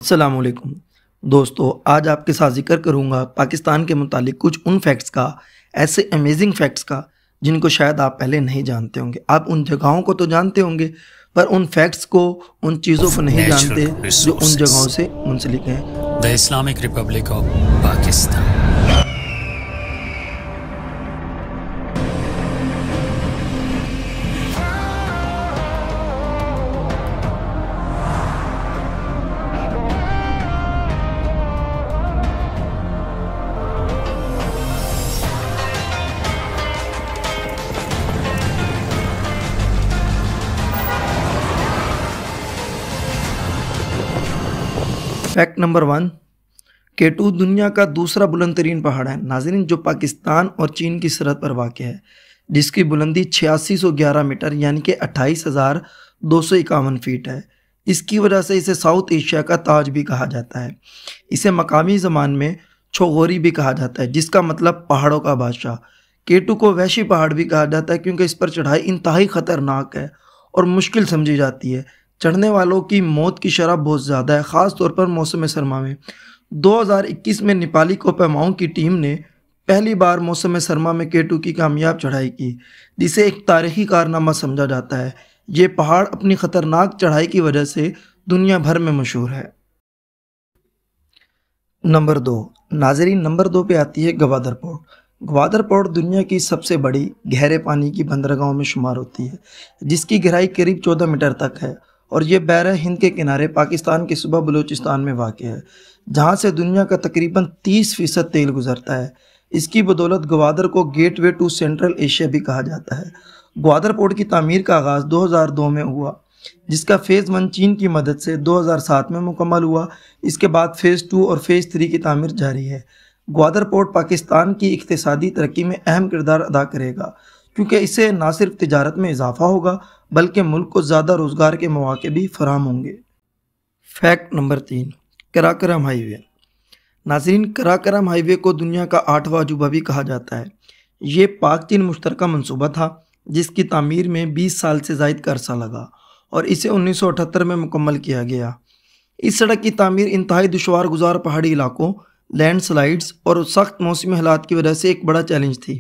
السلام علیکم دوستو، آج آپ کے ساتھ ذکر کروں گا پاکستان کے متعلق کچھ ان فیکٹس کا، ایسے امیزنگ فیکٹس کا جن کو شاید آپ پہلے نہیں جانتے ہوں گے۔ آپ ان جگہوں کو تو جانتے ہوں گے پر ان فیکٹس کو، ان چیزوں کو نہیں جانتے جو ان جگہوں سے منسلک ہیں۔ The Islamic Republic of Pakistan. Fact number 1، K2 دنیا کا دوسرا بلند ترین پہاڑ ہے ناظرین، جو پاکستان اور چین کی سرحد پر واقع ہے، جس کی بلندی 8611 میٹر یعنی کہ 28,251 فیٹ ہے۔ اس کی وجہ سے اسے ساؤتھ ایشیا کا تاج بھی کہا جاتا ہے۔ اسے مقامی زبان میں چھوغوری بھی کہا جاتا ہے، جس کا مطلب پہاڑوں کا بادشاہ۔ K2 کو وحشی پہاڑ بھی کہا جاتا ہے کیونکہ اس پر چڑھائی انتہائی خطرناک ہے اور مشکل سمجھی جاتی ہے۔ چڑھنے والوں کی موت کی شرح بہت زیادہ ہے، خاص طور پر موسم سرما میں۔ 2021 میں نیپالی کوپیماؤں کی ٹیم نے پہلی بار موسم سرما میں K2 کی کامیاب چڑھائی کی، جسے ایک تاریخی کارنامہ سمجھا جاتا ہے۔ یہ پہاڑ اپنی خطرناک چڑھائی کی وجہ سے دنیا بھر میں مشہور ہے۔ نمبر 2 ناظرین، نمبر 2 پہ آتی ہے گوادر پورٹ۔ گوادر پورٹ دنیا کی سب سے بڑی گہرے پانی کی بندرگاہوں میں شمار ہوتی ہے، جس کی گہرائی قریب 14 میٹر تک ہے، اور یہ بحر ہند کے کنارے پاکستان کے صوبہ بلوچستان میں واقع ہے، جہاں سے دنیا کا تقریباً 30% تیل گزرتا ہے۔ اس کی بدولت گوادر کو gateway to central Asia بھی کہا جاتا ہے۔ گوادر پورٹ کی تعمیر کا آغاز 2002 میں ہوا، جس کا فیز 1 چین کی مدد سے 2007 میں مکمل ہوا۔ اس کے بعد فیز 2 اور فیز 3 کی تعمیر جاری ہے۔ گوادر پورٹ پاکستان کی اقتصادی ترقی میں اہم کردار ادا کرے گا، کیونکہ اسے نہ صرف تجارت میں اضافہ ہوگا بلکہ ملک کو زیادہ روزگار کے مواقع بھی فراہم ہوں گے۔ فیکٹ نمبر 3، قراقرم ہائی وے۔ ناظرین، قراقرم ہائی وے کو دنیا کا 8واں عجوبہ بھی کہا جاتا ہے۔ یہ پاک چین مشترکہ منصوبہ تھا، جس کی تعمیر میں 20 سال سے زائد کا عرصہ لگا اور اسے 1978 میں مکمل کیا گیا۔ اس سڑک کی تعمیر انتہائی دشوار گزار پہاڑی علاقوں، لینڈ سلائیڈز اور سخت موسمی حالات کی وجہ سے ایک بڑا چیلنج تھی۔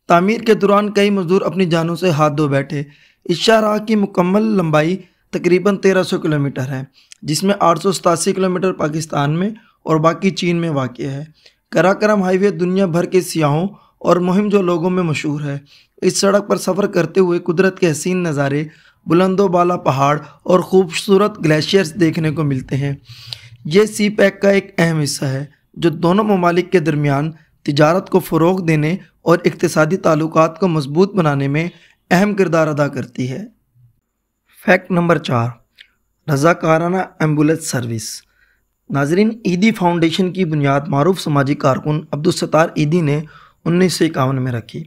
تعمیر کے دوران کئی مزدور اپنی جانوں سے ہاتھ دھو بیٹھے۔ اس شاہراہ کی مکمل لمبائی تقریباً 1300 کلومیٹر ہے، جس میں 887 کلومیٹر پاکستان میں اور باقی چین میں واقع ہے۔ قراقرم ہائی وے دنیا بھر کے سیاحوں اور مہم جو لوگوں میں مشہور ہے۔ اس سڑک پر سفر کرتے ہوئے قدرت کے حسین نظارے، بلند و بالا پہاڑ اور خوبصورت گلیشیئرز دیکھنے کو ملتے ہیں۔ یہ سی پیک کا ایک اہم حصہ ہے، جو دونوں ممالک کے درمیان تجارت کو فروغ دینے اور اقتصادی تعلقات کو مضبوط بنانے میں اہم کردار ادا کرتی ہے۔ فیکٹ نمبر 4، رضاکارانہ ایمبولینس سروس۔ ناظرین، ایدی فاؤنڈیشن کی بنیاد معروف سماجی کارکن عبدالستار ایدی نے 1951 میں رکھی۔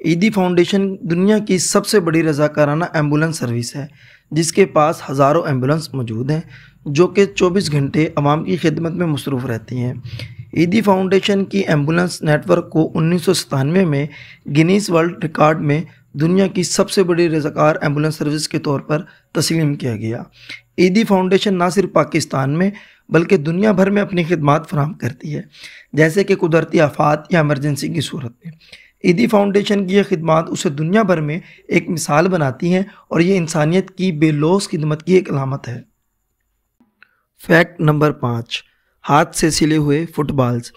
ایدی فاؤنڈیشن دنیا کی سب سے بڑی رضاکارانہ ایمبولینس سروس ہے، جس کے پاس ہزاروں ایمبولینس موجود ہیں جو کہ 24 گھنٹے عوام کی خدمت میں مصروف رہتی ہیں۔ ایدی فاؤنڈیشن کی ایمبولینس نیٹ ورک کو 1997 میں گینیس ورلڈ ریکارڈ میں دنیا کی سب سے بڑی رضاکار ایمبولینس سروس کے طور پر تسلیم کیا گیا۔ ایدی فاؤنڈیشن نہ صرف پاکستان میں بلکہ دنیا بھر میں اپنی خدمات فراہم کرتی ہے، جیسے کہ قدرتی آفات یا ایمرجنسی کی صورت میں۔ ایدی فاؤنڈیشن کی یہ خدمات اسے دنیا بھر میں ایک مثال بناتی ہیں اور یہ انسانیت کی بے لوث خدمت کی ایک علامت ہے۔ فیکٹ نمبر 5، ہاتھ سے سلے ہوئے فٹ بالز۔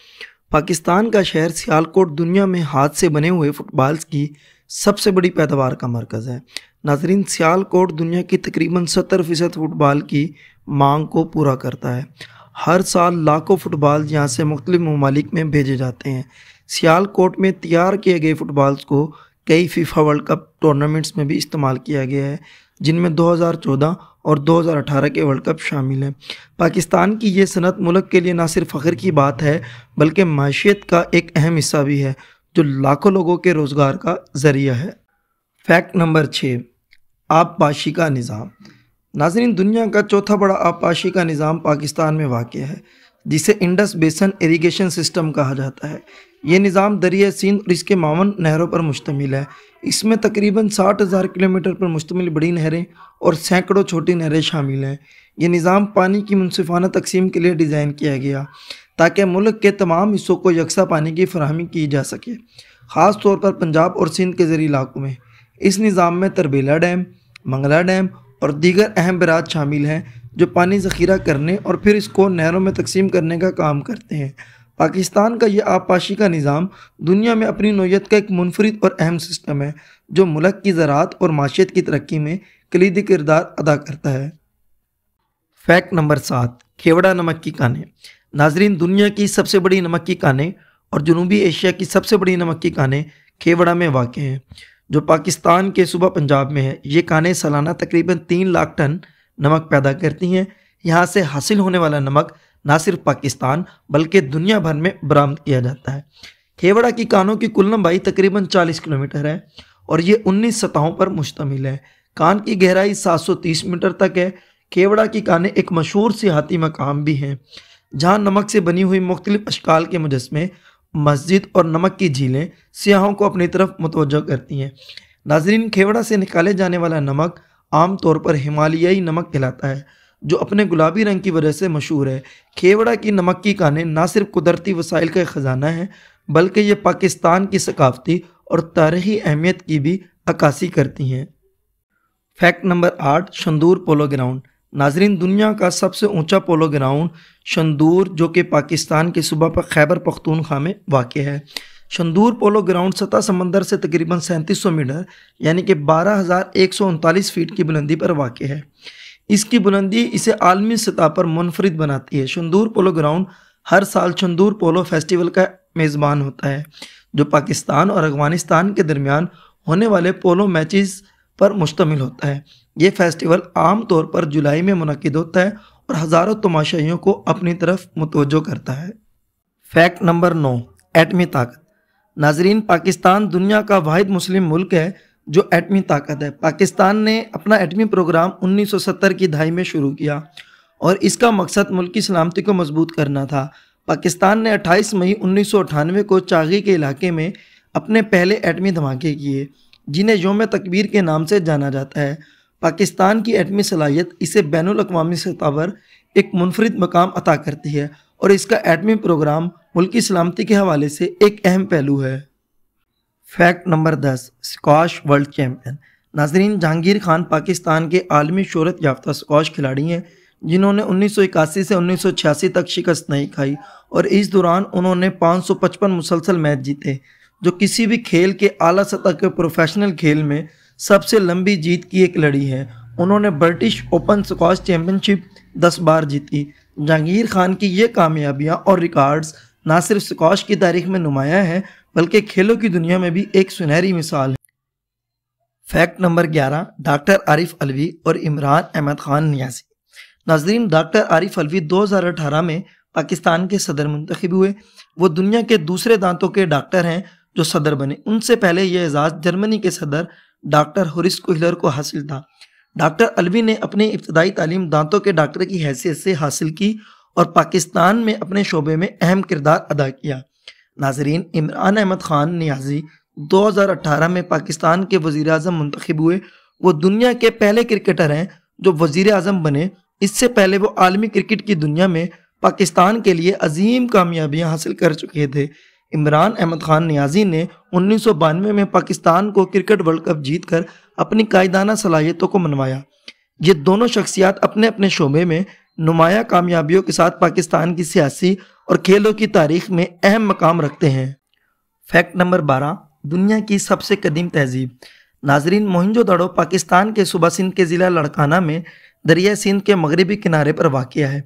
پاکستان کا شہر سیالکوٹ دنیا میں ہاتھ سے بنے ہوئے فٹ بالز کی سب سے بڑی پیداوار کا مرکز ہے۔ ناظرین، سیالکوٹ دنیا کی تقریباً 70% فٹ بال کی مانگ کو پورا کرتا ہے۔ ہر سال لاکھوں فٹ بال یہاں سے مختلف ممالک میں بھیجے جاتے ہیں۔ سیالکوٹ میں تیار کیے گئے فٹ بالز کو کئی فیفا ورلڈ کپ ٹورنامنٹس میں بھی استعمال کیا گیا ہے، جن میں 2014 اور 2018 کے ورلڈ کپ شامل ہیں۔ پاکستان کی یہ صنعت ملک کے لیے نہ صرف فخر کی بات ہے بلکہ معیشت کا ایک اہم حصہ بھی ہے، جو لاکھوں لوگوں کے روزگار کا ذریعہ ہے۔ فیکٹ نمبر 6، آبپاشی کا نظام۔ ناظرین، دنیا کا چوتھا بڑا آبپاشی کا نظام پاکستان میں واقع ہے، جسے انڈس بیسن اریگیشن سسٹم کہا جاتا ہے۔ یہ نظام دریائے سندھ اور اس کے معاون نہروں پر مشتمل ہے۔ اس میں تقریباً 60,000 کلومیٹر پر مشتمل بڑی نہریں اور سینکڑوں چھوٹی نہریں شامل ہیں۔ یہ نظام پانی کی منصفانہ تقسیم کے لیے ڈیزائن کیا گیا تاکہ ملک کے تمام حصوں کو یکساں پانی کی فراہمی کی جا سکے، خاص طور پر پنجاب اور سندھ کے زرعی علاقوں میں۔ اس نظام میں تربیلا ڈیم، منگلا ڈیم اور دیگر اہم براعظ شامل ہیں جو پانی ذخیرہ کرنے اور پھر اس کو نہروں میں تقسیم کرنے کا کام کرتے ہیں۔ پاکستان کا یہ آبپاشی کا نظام دنیا میں اپنی نوعیت کا ایک منفرد اور اہم سسٹم ہے جو ملک کی زراعت اور معیشت کی ترقی میں کلیدی کردار ادا کرتا ہے۔ فیکٹ نمبر 7، کھیوڑا نمک کی کانیں۔ ناظرین، دنیا کی سب سے بڑی نمک کی کانیں اور جنوبی ایشیا کی سب سے بڑی نمک کی کانیں کھیوڑا میں واقع ہیں جو پاکستان کے صوبہ پنجاب میں ہے۔ یہ کانیں سالانہ تقریباً 3 لاکھ ٹن نمک پیدا کرتی ہیں۔ یہاں سے حاصل ہونے والا نمک نہ صرف پاکستان بلکہ دنیا بھر میں برآمد کیا جاتا ہے۔ کھیوڑا کی کانوں کی کل لمبائی تقریباً 40 کلومیٹر ہے اور یہ 19 سطحوں پر مشتمل ہے۔ کان کی گہرائی 730 میٹر تک ہے۔ کھیوڑا کی کانیں ایک مشہور سیاحتی مقام بھی ہیں جہاں نمک سے بنی ہوئی مختلف اشکال کے مجسمے، مسجد اور نمک کی جھیلیں سیاحوں کو اپنی طرف متوجہ کرتی ہیں۔ ناظرین، کھیوڑا سے نکالے جانے والا نمک عام طور پر ہمالیائی نمک کہلاتا ہے جو اپنے گلابی رنگ کی وجہ سے مشہور ہے۔ کھیوڑا کی نمک کی کانیں نہ صرف قدرتی وسائل کا خزانہ ہیں بلکہ یہ پاکستان کی ثقافتی اور تاریخی اہمیت کی بھی عکاسی کرتی ہیں۔ Fact number 8، Shandur polo ground. ناظرین، دنیا کا سب سے اونچا پولو گراؤنڈ شندور جو کہ پاکستان کے صوبہ پر خیبر پختونخوا میں واقع ہے۔ شندور پولو گراؤنڈ سطح سمندر سے تقریباً 3700 میٹر یعنی کہ 12139 فیٹ کی بلندی پر واقع ہے۔ اس کی بلندی اسے عالمی سطح پر منفرد بناتی ہے۔ شندور پولو گراؤنڈ ہر سال شندور پولو فیسٹیول کا میزبان ہوتا ہے جو پاکستان اور افغانستان کے درمیان ہونے والے پولو میچز پر مشتمل ہوتا ہے۔ یہ فیسٹیول عام طور پر جولائی میں منعقد ہوتا ہے اور ہزاروں تماشائیوں کو اپنی طرف متوجہ کرتا ہے۔ فیکٹ نمبر 9، ایٹمی طاقت۔ ناظرین، پاکستان دنیا کا واحد مسلم ملک ہے جو ایٹمی طاقت ہے۔ پاکستان نے اپنا ایٹمی پروگرام 1970 کی دہائی میں شروع کیا اور اس کا مقصد ملک کی سلامتی کو مضبوط کرنا تھا۔ پاکستان نے 28 مئی 1998 کو چاغی کے علاقے میں اپنے پہلے ایٹمی دھماکے کیے جنہیں یوم تکبیر کے نام سے جانا جاتا ہے۔ پاکستان کی ایٹمی صلاحیت اسے بین الاقوامی سطح پر ایک منفرد مقام عطا کرتی ہے اور اس کا ایٹمی پروگرام ملک کی سلامتی کے حوالے سے ایک اہم پہلو ہے۔ Fact number 10، squash world champion. ناظرین، جہانگیر خان پاکستان کے عالمی شہرت یافتہ اسکواش کھلاڑی ہیں جنہوں نے 1981 سے 1986 تک شکست نہیں کھائی اور اس دوران انہوں نے 555 مسلسل میچ جیتے جو کسی بھی کھیل کے اعلیٰ سطح کے پروفیشنل کھیل میں سب سے لمبی جیت کی ایک لڑی ہے۔ انہوں نے برٹش اوپن اسکواش چیمپئن شپ 10 بار جیتی۔ جہانگیر خان کی یہ کامیابیاں اور ریکارڈز نہ صرف اسکواش کی تاریخ میں نمایاں ہیں بلکہ کھیلوں کی دنیا میں بھی ایک سنہری مثال ہے۔ Fact number 11، doctor Arif Alvi اور عمران احمد خان نیازی۔ ناظرین، ڈاکٹر عارف علوی 2018 میں پاکستان کے صدر منتخب ہوئے۔ وہ دنیا کے دوسرے دانتوں کے ڈاکٹر ہیں جو صدر بنے۔ ان سے پہلے یہ اعزاز جرمنی کے صدر ڈاکٹر ہورس کوہلر کو حاصل تھا۔ ڈاکٹر علوی نے اپنی ابتدائی تعلیم دانتوں کے ڈاکٹر کی حیثیت سے حاصل کی اور پاکستان میں اپنے شعبے میں اہم کردار ادا کیا۔ ناظرین، عمران احمد خان نیازی 2018 میں پاکستان کے وزیر اعظم منتخب ہوئے۔ وہ دنیا کے پہلے کرکٹر ہیں جو وزیر اعظم بنے۔ اس سے پہلے وہ عالمی کرکٹ کی دنیا میں پاکستان کے لیے عظیم کامیابیاں حاصل کر چکے تھے۔ عمران احمد خان نیازی نے 1992 میں پاکستان کو کرکٹ ورلڈ کپ جیت کر اپنی قائدانہ صلاحیتوں کو منوایا۔ یہ دونوں شخصیات اپنے اپنے شعبے میں نمایاں کامیابیوں کے ساتھ پاکستان کی سیاسی اور کھیلوں کی تاریخ میں اہم مقام رکھتے ہیں۔ فیکٹ نمبر 12، دنیا کی سب سے قدیم تہذیب۔ ناظرین، موہنجو دڑو پاکستان کے صوبہ سندھ کے ضلع لڑکانہ میں دریائے سندھ کے مغربی کنارے پر واقع ہے۔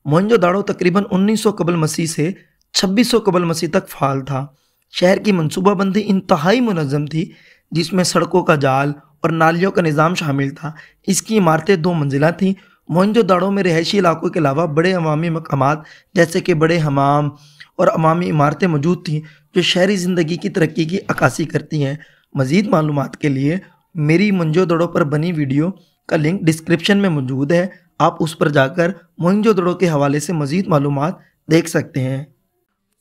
موہنجو دڑو تقریباً 1900 قبل مسیح سے 2600 قبل مسیح تک فعال تھا۔ شہر کی منصوبہ بندی انتہائی منظم تھی جس میں سڑکوں کا جال اور نالیوں کا نظام شامل تھا۔ اس کی عمارتیں 2 منزلہ تھیں۔ موہنجو داڑو میں رہائشی علاقوں کے علاوہ بڑے عوامی مقامات جیسے کہ بڑے حمام اور عوامی عمارتیں موجود تھیں جو شہری زندگی کی ترقی کی عکاسی کرتی ہیں۔ مزید معلومات کے لیے میری موہنجو دڑو پر بنی ویڈیو کا لنک ڈسکرپشن میں موجود ہے، آپ اس پر جا کر موہنجو دڑو کے حوالے سے مزید معلومات دیکھ سکتے ہیں۔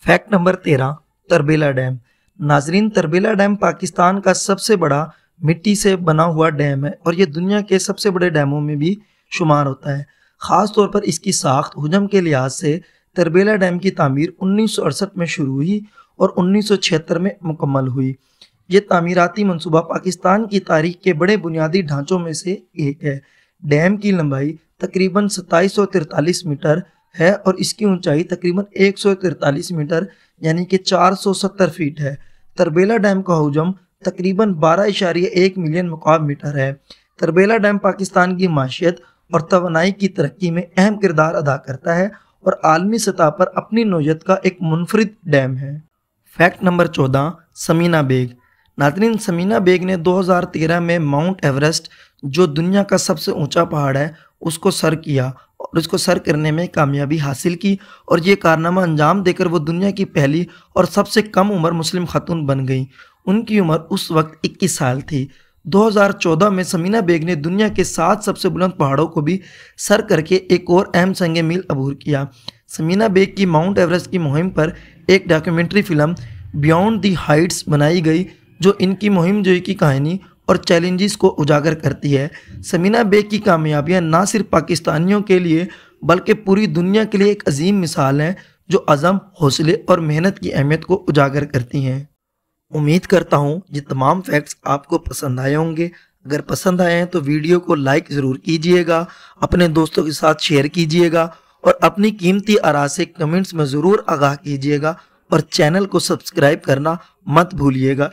Fact number 13، Tarbela dam. ناظرین، تربیلا ڈیم پاکستان کا سب سے بڑا مٹی سے بنا ہوا ڈیم ہے اور یہ دنیا کے سب سے بڑے ڈیموں میں بھی شمار ہوتا ہے۔ خاص طور پر اس کی ساخت حجم کے لحاظ سے تربیلا ڈیم کی تعمیر 1968 میں شروع ہوئی اور 1976 میں مکمل ہوئی۔ یہ تعمیراتی منصوبہ پاکستان کی تاریخ کے بڑے بنیادی ڈھانچوں میں سے ایک ہے۔ ڈیم کی لمبائی تقریباً 2743 میٹر ہے اور اس کی اونچائی تقریباً 143 میٹر یعنی کہ 470 فیٹ ہے۔ تربیلا ڈیم کا حجم تقریباً 12.1 ملین مکعب میٹر ہے۔ تربیلا ڈیم پاکستان کی معیشت اور توانائی کی ترقی میں اہم کردار ادا کرتا ہے اور عالمی سطح پر اپنی نوعیت کا ایک منفرد ڈیم ہے۔ Fact number 14، Samina Baig. ناظرین، ثمینہ بیگ نے 2013 میں ماؤنٹ ایورسٹ جو دنیا کا سب سے اونچا پہاڑ ہے اس کو سر کیا اور اس کو سر کرنے میں کامیابی حاصل کی اور یہ کارنامہ انجام دے کر وہ دنیا کی پہلی اور سب سے کم عمر مسلم خاتون بن گئیں۔ ان کی عمر اس وقت 21 سال تھی۔ 2014 میں ثمینہ بیگ نے دنیا کے 7 سب سے بلند پہاڑوں کو بھی سر کر کے ایک اور اہم سنگ میل عبور کیا۔ ثمینہ بیگ کی ماؤنٹ ایورسٹ کی مہم پر ایک ڈاکیومنٹری فلم بیانڈ دی ہائٹس بنائی گئی جو ان کی مہم جوئی کی کہانی اور چیلنجز کو اجاگر کرتی ہے۔ ثمینہ بیگ کی کامیابیاں نہ صرف پاکستانیوں کے لیے بلکہ پوری دنیا کے لیے ایک عظیم مثال ہیں جو عزم، حوصلے اور محنت کی اہمیت کو اجاگر کرتی ہیں۔ امید کرتا ہوں یہ تمام فیکٹس آپ کو پسند آئے ہوں گے۔ اگر پسند آئے ہیں تو ویڈیو کو لائک ضرور کیجئے گا، اپنے دوستوں کے ساتھ شیئر کیجئے گا اور اپنی قیمتی آراء سے کمنٹس میں ضرور آگاہ کیجئے گا اور چینل کو سبسکرائب کرنا مت بھولیے گا۔